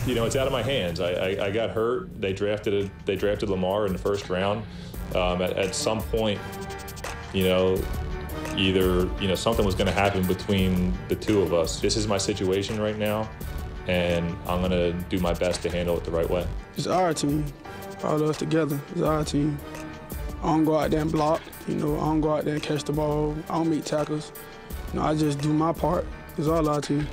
it's out of my hands. I got hurt. They drafted Lamar in the first round. At some point, either something was going to happen between the two of us. This is my situation right now, and I'm going to do my best to handle it the right way. It's our team. All of us together. It's our team. I don't go out there and block. I don't go out there and catch the ball. I don't make tackles. I just do my part. It's all our team.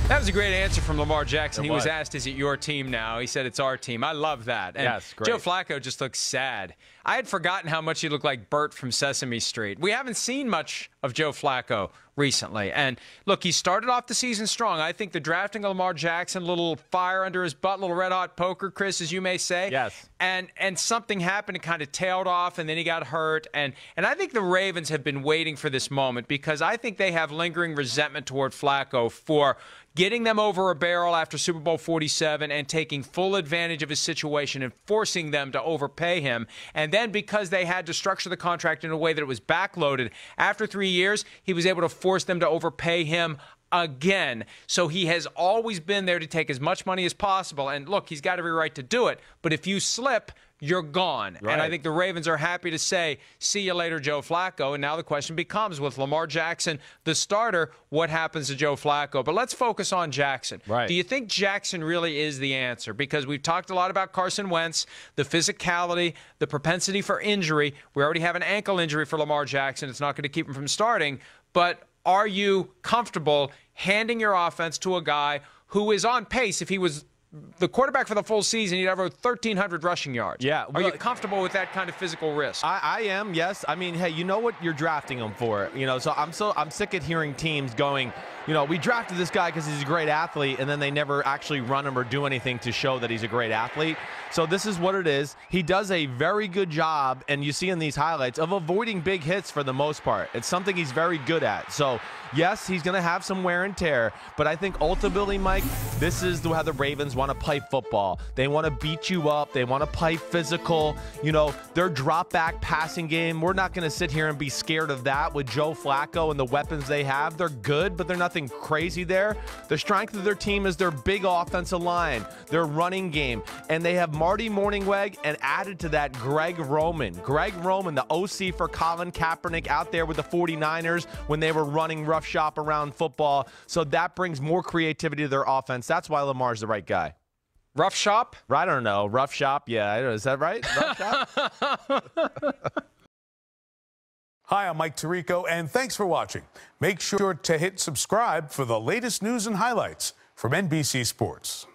That was a great answer from Lamar Jackson. He was asked, is it your team now? He said, it's our team. I love that. And yes, great. Joe Flacco just looks sad. I had forgotten how much he looked like Bert from Sesame Street. We haven't seen much of Joe Flacco recently. And, look, he started off the season strong. I think the drafting of Lamar Jackson, a little fire under his butt, a little red-hot poker, Chris, as you may say. Yes. And something happened. It kind of tailed off, and then he got hurt. And I think the Ravens have been waiting for this moment because I think they have lingering resentment toward Flacco for getting them over a barrel after Super Bowl 47 and taking full advantage of his situation and forcing them to overpay him. And then because they had to structure the contract in a way that it was backloaded, after 3 years, he was able to force them to overpay him again. So he has always been there to take as much money as possible. And look, he's got every right to do it. But if you slip, you're gone. Right. And I think the Ravens are happy to say, see you later, Joe Flacco. And now the question becomes, with Lamar Jackson, the starter, what happens to Joe Flacco? But let's focus on Jackson. Right. Do you think Jackson really is the answer? Because we've talked a lot about Carson Wentz, the physicality, the propensity for injury. We already have an ankle injury for Lamar Jackson. It's not going to keep him from starting. But are you comfortable handing your offense to a guy who is on pace? If he was the quarterback for the full season, he'd have over 1,300 rushing yards. Yeah. Are you comfortable with that kind of physical risk? I am, yes. I mean, hey, you know what you're drafting him for. So I'm sick of hearing teams going, we drafted this guy because he's a great athlete, and then they never actually run him or do anything to show that he's a great athlete. So this is what it is. He does a very good job, and you see in these highlights, of avoiding big hits for the most part. It's something he's very good at. So, yes, he's going to have some wear and tear, but I think ultimately, Mike, this is how the Ravens want to play football. They want to beat you up. They want to play physical. Their drop-back passing game, we're not going to sit here and be scared of that with Joe Flacco and the weapons they have. They're good, but they're nothing crazy there. The strength of their team is their big offensive line, their running game, and they have Marty Mornhinweg, and added to that, Greg Roman. Greg Roman, the OC for Colin Kaepernick, out there with the 49ers when they were running rough shop around football. So that brings more creativity to their offense. That's why Lamar's the right guy. Rough shop? I don't know. Rough shop? Yeah. Is that right? Rough shop? Hi, I'm Mike Tirico, and thanks for watching. Make sure to hit subscribe for the latest news and highlights from NBC Sports.